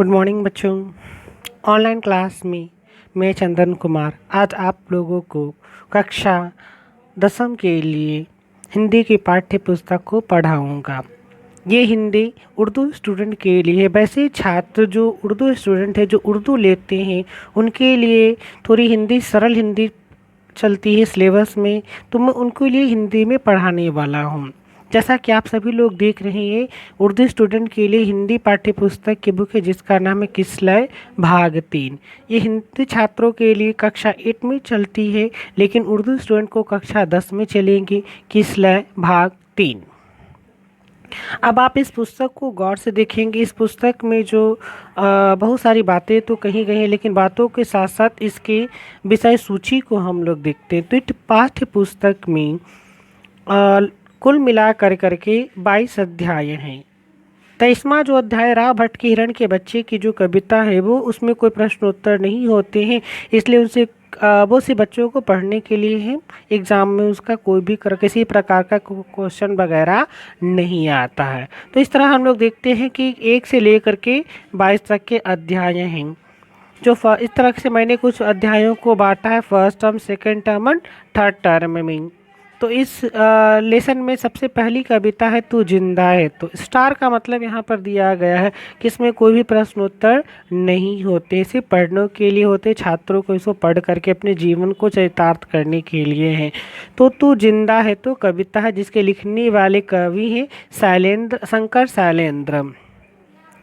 Good morning बच्चों। Online class में मैं चंदन कुमार आज आप लोगों को कक्षा 10वीं के लिए हिंदी की पाठ्य पुस्तक को पढ़ाऊँगा। ये हिंदी उर्दू स्टूडेंट के लिए है। वैसे छात्र जो उर्दू स्टूडेंट है, जो उर्दू लेते हैं, उनके लिए थोड़ी हिंदी सरल हिंदी चलती है सिलेबस में, तो मैं उनके लिए हिंदी में पढ़ाने वाला हूँ। जैसा कि आप सभी लोग देख रहे हैं, उर्दू स्टूडेंट के लिए हिंदी पाठ्य पुस्तक की बुक है जिसका नाम है किसलय भाग 3। ये हिंदी छात्रों के लिए कक्षा 8 में चलती है, लेकिन उर्दू स्टूडेंट को कक्षा 10 में चलेंगी किसलय भाग 3। अब आप इस पुस्तक को गौर से देखेंगे। इस पुस्तक में जो बहुत सारी बातें तो कही गई हैं, लेकिन बातों के साथ साथ इसके विषय सूची को हम लोग देखते हैं तो इस पाठ्य पुस्तक में कुल मिला करके 22 अध्याय हैं। 23वां जो अध्याय राव भट्ट के हिरण के बच्चे की जो कविता है वो उसमें कोई प्रश्न उत्तर नहीं होते हैं, इसलिए उनसे वो सी बच्चों को पढ़ने के लिए है। एग्ज़ाम में उसका कोई भी किसी प्रकार का क्वेश्चन वगैरह नहीं आता है। तो इस तरह हम लोग देखते हैं कि 1 से लेकर के 22 तक के अध्याय हैं। जो इस तरह से मैंने कुछ अध्यायों को बांटा है फर्स्ट टर्म, सेकेंड टर्म और थर्ड टर्म में। तो इस लेसन में सबसे पहली कविता है तू जिंदा है। तो स्टार का मतलब यहाँ पर दिया गया है कि इसमें कोई भी प्रश्न उत्तर नहीं होते, सिर्फ पढ़ने के लिए होते, छात्रों को इसको पढ़ करके अपने जीवन को चरितार्थ करने के लिए है। तो तू जिंदा है तो कविता है जिसके लिखने वाले कवि हैं शंकर शैलेंद्र।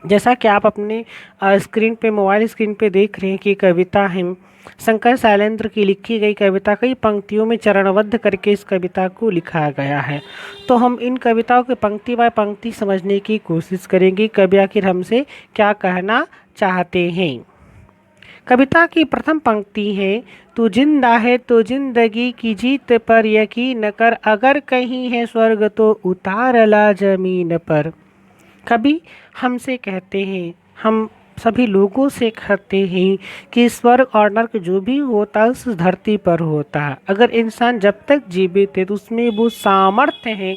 जैसा कि आप अपने स्क्रीन पे, मोबाइल स्क्रीन पे देख रहे हैं कि कविता है शंकर शैलेंद्र की लिखी गई कविता कई पंक्तियों में चरणबद्ध करके इस कविता को लिखा गया है। तो हम इन कविताओं के पंक्ति बाय पंक्ति समझने की कोशिश करेंगे कवि आखिर हमसे क्या कहना चाहते हैं। कविता की प्रथम पंक्ति है तू जिंदा है तो जिंदगी की जीत पर यकीन कर, अगर कहीं है स्वर्ग तो उतार ला जमीन पर। कवि हमसे कहते हैं, हम सभी लोगों से कहते हैं कि स्वर्ग और नर्क जो भी होता है उस धरती पर होता है। अगर इंसान जब तक जीवित है तो उसमें वो सामर्थ्य है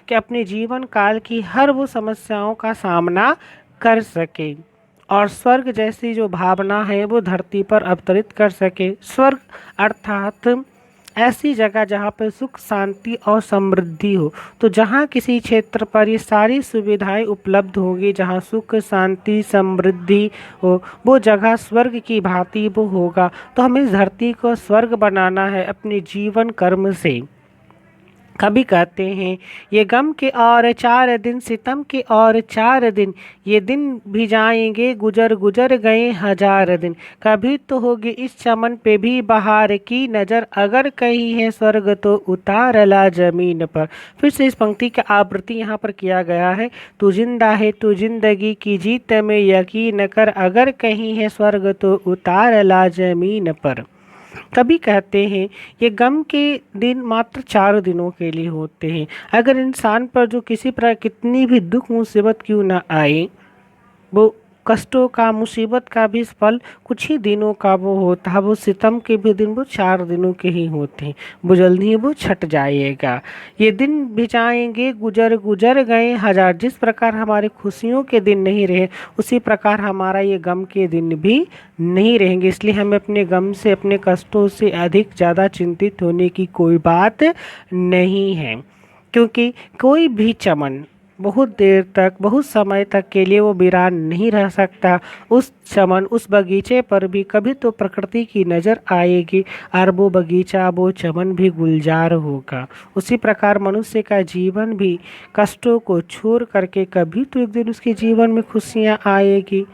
कि अपने जीवन काल की हर वो समस्याओं का सामना कर सके और स्वर्ग जैसी जो भावना है वो धरती पर अवतरित कर सके। स्वर्ग अर्थात ऐसी जगह जहाँ पर सुख, शांति और समृद्धि हो। तो जहाँ किसी क्षेत्र पर ये सारी सुविधाएं उपलब्ध होगी, जहाँ सुख, शांति, समृद्धि हो, वो जगह स्वर्ग की भांति वो होगा। तो हमें इस धरती को स्वर्ग बनाना है अपने जीवन कर्म से। कभी कहते हैं ये गम के और 4 दिन, सितम के और 4 दिन, ये दिन भी जाएंगे गुजर गुजर गए 1000 दिन, कभी तो होगी इस चमन पे भी बहार की नज़र, अगर कहीं है स्वर्ग तो उतार ला जमीन पर। फिर से इस पंक्ति का आवृत्ति यहाँ पर किया गया है। तू जिंदा है तो जिंदगी की जीत में यकीन कर, अगर कहीं है स्वर्ग तो उतार ला जमीन पर। कभी कहते हैं ये गम के दिन मात्र 4 दिनों के लिए होते हैं। अगर इंसान पर जो किसी प्रकार कितनी भी दुख मुसीबत क्यों ना आए, वो कष्टों का, मुसीबत का भी फल कुछ ही दिनों का वो होता है। वो सितम के भी दिन वो 4 दिनों के ही होते हैं, वो जल्दी ही वो छट जाएगा। ये दिन भी जाएंगे गुजर गुजर गए 1000। जिस प्रकार हमारे खुशियों के दिन नहीं रहे, उसी प्रकार हमारा ये गम के दिन भी नहीं रहेंगे। इसलिए हमें अपने गम से, अपने कष्टों से अधिक ज़्यादा चिंतित होने की कोई बात नहीं है, क्योंकि कोई भी चमन बहुत देर तक, बहुत समय तक के लिए वो वीरान नहीं रह सकता। उस चमन, उस बगीचे पर भी कभी तो प्रकृति की नज़र आएगी और वो बगीचा, वो चमन भी गुलजार होगा। उसी प्रकार मनुष्य का जीवन भी कष्टों को छोड़ करके कभी तो एक दिन उसके जीवन में खुशियाँ आएगी।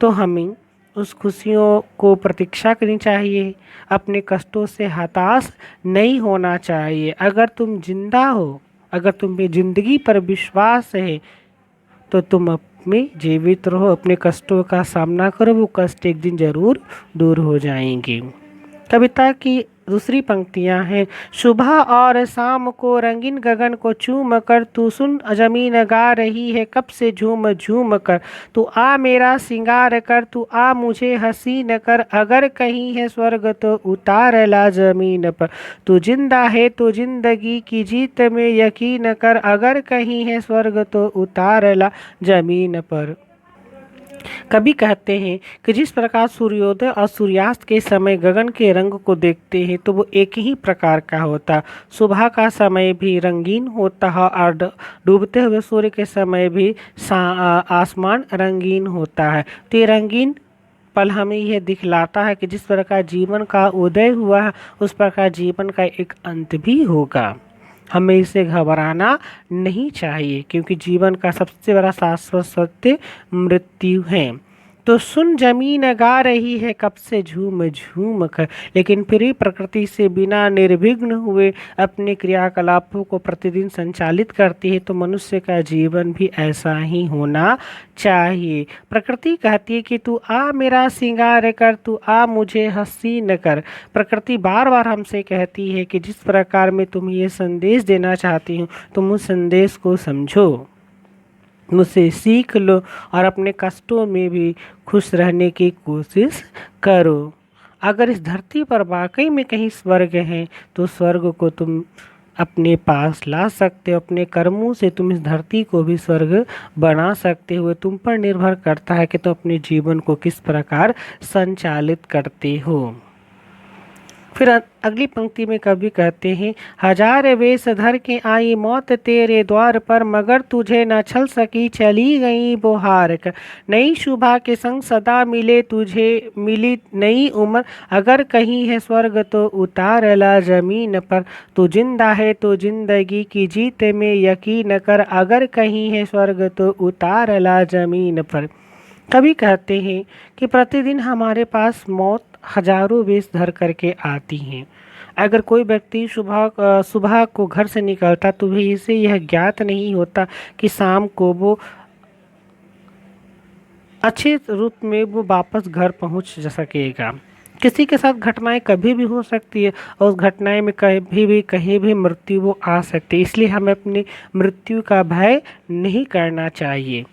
तो हमें उस खुशियों को प्रतीक्षा करनी चाहिए, अपने कष्टों से हताश नहीं होना चाहिए। अगर तुम जिंदा हो, अगर तुम्हें ज़िंदगी पर विश्वास है, तो तुम अपने जीवित रहो, अपने कष्टों का सामना करो, वो कष्ट एक दिन ज़रूर दूर हो जाएंगे। कविता की दूसरी पंक्तियां हैं सुबह और शाम को रंगीन गगन को चूम कर, तू सुन जमीन गा रही है कब से झूम झूम कर, तू आ मेरा सिंगार कर, तू आ मुझे हसीन कर, अगर कहीं है स्वर्ग तो उतार ला जमीन पर, तू जिंदा है तो जिंदगी की जीत में यकीन कर, अगर कहीं है स्वर्ग तो उतार ला जमीन पर। कवि कहते हैं कि जिस प्रकार सूर्योदय और सूर्यास्त के समय गगन के रंग को देखते हैं तो वो एक ही प्रकार का होता। सुबह का समय भी रंगीन होता है और डूबते हुए सूर्य के समय भी आसमान रंगीन होता है। तो ये रंगीन पल हमें यह दिखलाता है कि जिस प्रकार जीवन का उदय हुआ है उस प्रकार जीवन का एक अंत भी होगा। हमें इसे घबराना नहीं चाहिए क्योंकि जीवन का सबसे बड़ा शाश्वत सत्य मृत्यु है। तो सुन जमीन गा रही है कब से झूम झूम कर, लेकिन फिर भी प्रकृति से बिना निर्विघ्न हुए अपने क्रियाकलापों को प्रतिदिन संचालित करती है। तो मनुष्य का जीवन भी ऐसा ही होना चाहिए। प्रकृति कहती है कि तू आ मेरा श्रृंगार कर, तू आ मुझे हसीन कर। प्रकृति बार बार हमसे कहती है कि जिस प्रकार मैं तुम्हें ये संदेश देना चाहती हूँ तुम उस संदेश को समझो, मुझसे सीख लो और अपने कष्टों में भी खुश रहने की कोशिश करो। अगर इस धरती पर वाकई में कहीं स्वर्ग है तो स्वर्ग को तुम अपने पास ला सकते हो। अपने कर्मों से तुम इस धरती को भी स्वर्ग बना सकते हो। तुम पर निर्भर करता है कि तुम अपने जीवन को किस प्रकार संचालित करते हो। फिर अगली पंक्ति में कवि कहते हैं, हजार वेश धर के आई मौत तेरे द्वार पर, मगर तुझे न छल सकी चली गई वो हार कर। नई शुभा के संग सदा मिले तुझे मिली नई उम्र, अगर कहीं है स्वर्ग तो उतार ला जमीन पर। तू जिंदा है तो जिंदगी की जीत में यकीन कर, अगर कहीं है स्वर्ग तो उतार ला जमीन पर। कवि कहते हैं कि प्रतिदिन हमारे पास मौत हजारों वेश धर करके आती हैं। अगर कोई व्यक्ति सुबह को घर से निकलता तो भी इसे यह ज्ञात नहीं होता कि शाम को वो अच्छे रूप में वो वापस घर पहुंच जा सकेगा। किसी के साथ घटनाएं कभी भी हो सकती है और उस घटनाएं में कभी भी कहीं भी मृत्यु वो आ सकती है। इसलिए हमें अपनी मृत्यु का भय नहीं करना चाहिए।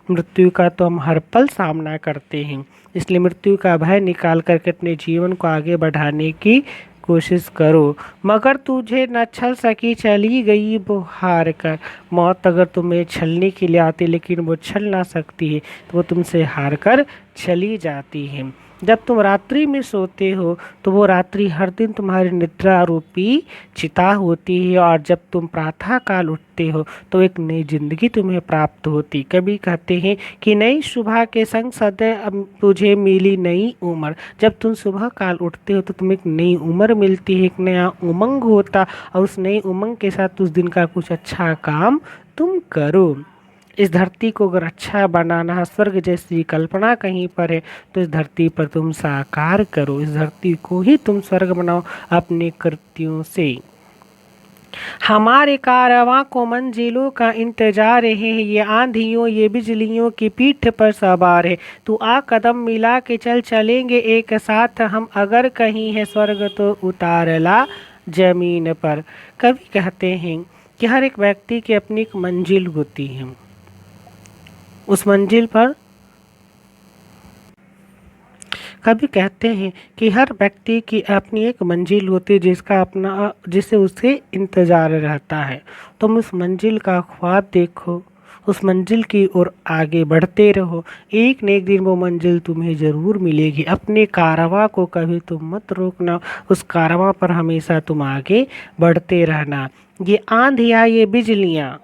मृत्यु का तो हम हर पल सामना करते हैं, इसलिए मृत्यु का भय निकाल करके अपने जीवन को आगे बढ़ाने की कोशिश करो। मगर तुझे न छल सकी चली गई वो हार कर। मौत अगर तुम्हें छलने के लिए आती लेकिन वो छल ना सकती है तो वो तुमसे हार कर चली जाती है। जब तुम रात्रि में सोते हो तो वो रात्रि हर दिन तुम्हारी निद्रा रूपी चिता होती है, और जब तुम प्रातः काल उठते हो तो एक नई जिंदगी तुम्हें प्राप्त होती। कभी कहते हैं कि नई सुबह के संग सदैव तुझे मिली नई उम्र। जब तुम सुबह काल उठते हो तो तुम्हें एक नई उम्र मिलती है, एक नया उमंग होता, और उस नई उमंग के साथ उस दिन का कुछ अच्छा काम तुम करो। इस धरती को अगर अच्छा बनाना है, स्वर्ग जैसी कल्पना कहीं पर है तो इस धरती पर तुम साकार करो। इस धरती को ही तुम स्वर्ग बनाओ अपने कृत्यों से। हमारे कारवां को मंजिलों का इंतजार है, ये आंधियों ये बिजलियों की पीठ पर सवार है। तू आ कदम मिला के चल चलेंगे एक साथ हम, अगर कहीं है स्वर्ग तो उतार ला जमीन पर। कवि कहते हैं कि हर एक व्यक्ति की अपनी एक मंजिल होती है। उस मंजिल पर कभी कहते हैं कि हर व्यक्ति की अपनी एक मंजिल होती है जिसका अपना जिसे उसे इंतज़ार रहता है। तुम उस मंजिल का ख्वाब देखो, उस मंजिल की ओर आगे बढ़ते रहो। एक न एक दिन वो मंजिल तुम्हें ज़रूर मिलेगी। अपने कारवां को कभी तुम मत रोकना, उस कारवां पर हमेशा तुम आगे बढ़ते रहना। ये आंधियाँ ये बिजलियाँ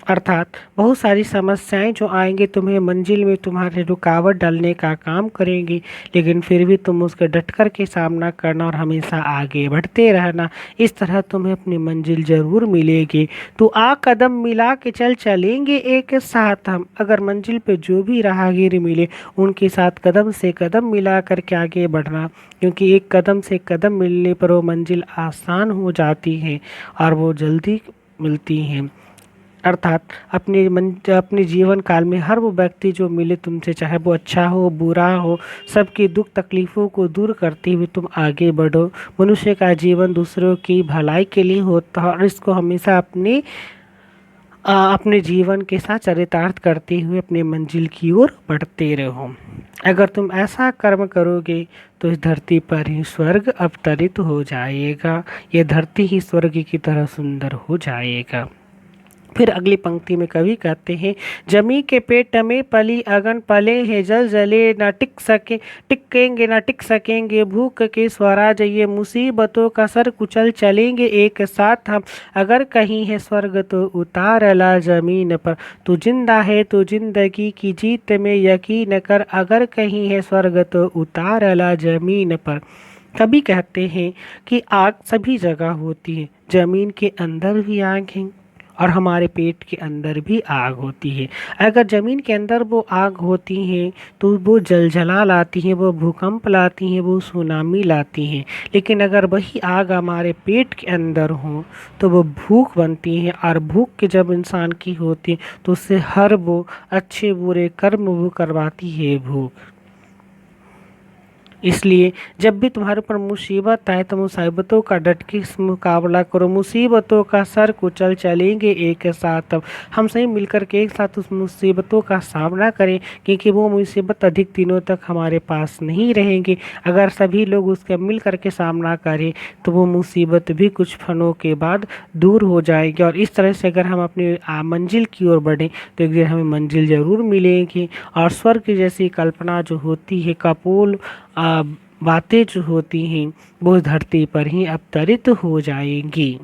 अर्थात बहुत सारी समस्याएं जो आएंगी तुम्हें मंजिल में तुम्हारे रुकावट डालने का काम करेंगी, लेकिन फिर भी तुम उसका डट कर के सामना करना और हमेशा आगे बढ़ते रहना। इस तरह तुम्हें अपनी मंजिल ज़रूर मिलेगी। तो आ कदम मिला के चल चलेंगे एक साथ हम। अगर मंजिल पे जो भी राहगीर मिले उनके साथ कदम से कदम मिला कर के आगे बढ़ना, क्योंकि एक कदम से कदम मिलने पर वो मंजिल आसान हो जाती है और वो जल्दी मिलती हैं। अर्थात अपने जीवन काल में हर वो व्यक्ति जो मिले तुमसे, चाहे वो अच्छा हो बुरा हो, सबकी दुख तकलीफ़ों को दूर करते हुए तुम आगे बढ़ो। मनुष्य का जीवन दूसरों की भलाई के लिए होता है और इसको हमेशा अपने जीवन के साथ चरितार्थ करते हुए अपने मंजिल की ओर बढ़ते रहो। अगर तुम ऐसा कर्म करोगे तो इस धरती पर ही स्वर्ग अवतरित हो जाएगा। ये धरती ही स्वर्ग की तरह सुंदर हो जाएगा। फिर अगली पंक्ति में कवि कहते हैं, जमी के पेट में पली अगन पले हैं जल जले न टिकेंगे न टिक सकेंगे भूख के स्वराज ये मुसीबतों का सर कुचल चलेंगे एक साथ हम अगर कहीं है स्वर्ग तो उतार ला जमीन पर तू जिंदा है तो जिंदगी की जीत में यकीन कर अगर कहीं है स्वर्ग तो उतार ला जमीन पर। कभी कहते हैं कि आग सभी जगह होती है, जमीन के अंदर भी आग है और हमारे पेट के अंदर भी आग होती है। अगर ज़मीन के अंदर वो आग होती हैं तो वो जलजला लाती हैं, वो भूकंप लाती हैं, वो सुनामी लाती हैं। लेकिन अगर वही आग हमारे पेट के अंदर हो तो वो भूख बनती है और भूख के जब इंसान की होती है तो उससे हर वो अच्छे बुरे कर्म वो करवाती है भूख। इसलिए जब भी तुम्हारे ऊपर मुसीबत आए तो मुसीबतों का डट के मुकाबला करो, मुसीबतों का सर कुचल चलेंगे एक साथ। अब हम सभी मिलकर के एक साथ उस मुसीबतों का सामना करें, क्योंकि वो मुसीबत अधिक दिनों तक हमारे पास नहीं रहेंगी। अगर सभी लोग उसका मिल कर के सामना करें तो वो मुसीबत भी कुछ क्षणों के बाद दूर हो जाएगी। और इस तरह से अगर हम अपनी मंजिल की ओर बढ़ें तो एक दिन हमें मंजिल ज़रूर मिलेगी। और स्वर्ग जैसी कल्पना जो होती है, कपोल बातें जो होती हैं वो धरती पर ही अवतरित हो जाएंगी।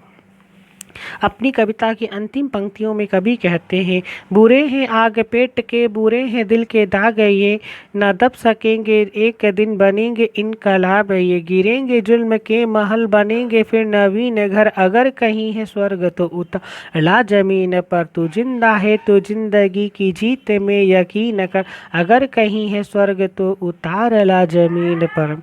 अपनी कविता की अंतिम पंक्तियों में कवि कहते हैं, बुरे हैं आग पेट के बुरे हैं दिल के दाग ये न दब सकेंगे एक दिन बनेंगे इनकलाब ये गिरेंगे जुल्म के महल बनेंगे फिर नवीन घर अगर कहीं है स्वर्ग तो उतार जमीन पर तू जिंदा है तो जिंदगी की जीत में यकीन कर अगर कहीं है स्वर्ग तो उतार ला जमीन पर।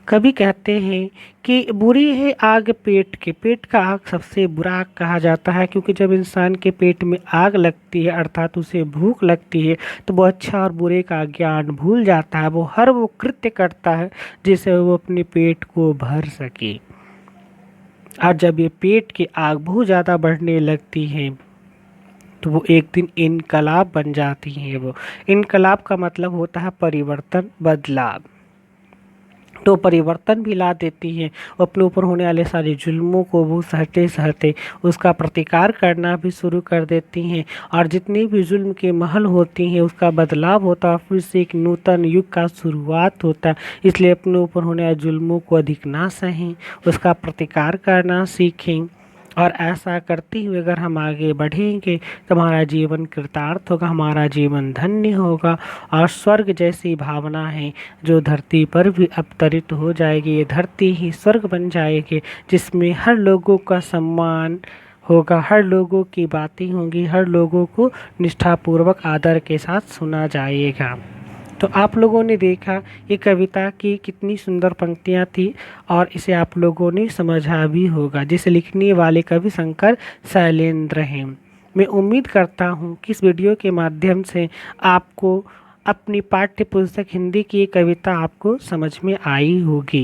कभी कहते हैं कि बुरी है आग पेट के, पेट का आग सबसे बुरा आग कहा जाता है, क्योंकि जब इंसान के पेट में आग लगती है अर्थात उसे भूख लगती है तो वो अच्छा और बुरे का ज्ञान भूल जाता है। वो हर वो कृत्य करता है जिससे वो अपने पेट को भर सके। और जब ये पेट की आग बहुत ज़्यादा बढ़ने लगती है तो वो एक दिन इनकलाब बन जाती है। वो इनकलाब का मतलब होता है परिवर्तन, बदलाव। तो परिवर्तन भी ला देती हैं, वो अपने ऊपर होने वाले सारे जुल्मों को वो सहते सहते उसका प्रतिकार करना भी शुरू कर देती हैं। और जितनी भी जुल्म के महल होती हैं उसका बदलाव होता है, फिर से एक नूतन युग का शुरुआत होता है। इसलिए अपने ऊपर होने वाले जुल्मों को अधिक ना सहें, उसका प्रतिकार करना सीखें। और ऐसा करते हुए अगर हम आगे बढ़ेंगे तो हमारा जीवन कृतार्थ होगा, हमारा जीवन धन्य होगा और स्वर्ग जैसी भावना है जो धरती पर भी अवतरित हो जाएगी। ये धरती ही स्वर्ग बन जाएगी जिसमें हर लोगों का सम्मान होगा, हर लोगों की बातें होंगी, हर लोगों को निष्ठापूर्वक आदर के साथ सुना जाएगा। तो आप लोगों ने देखा ये कविता की कितनी सुंदर पंक्तियाँ थी और इसे आप लोगों ने समझा भी होगा, जिसे लिखने वाले कवि शंकर शैलेंद्र हैं। मैं उम्मीद करता हूँ कि इस वीडियो के माध्यम से आपको अपनी पाठ्य पुस्तक हिंदी की ये कविता आपको समझ में आई होगी।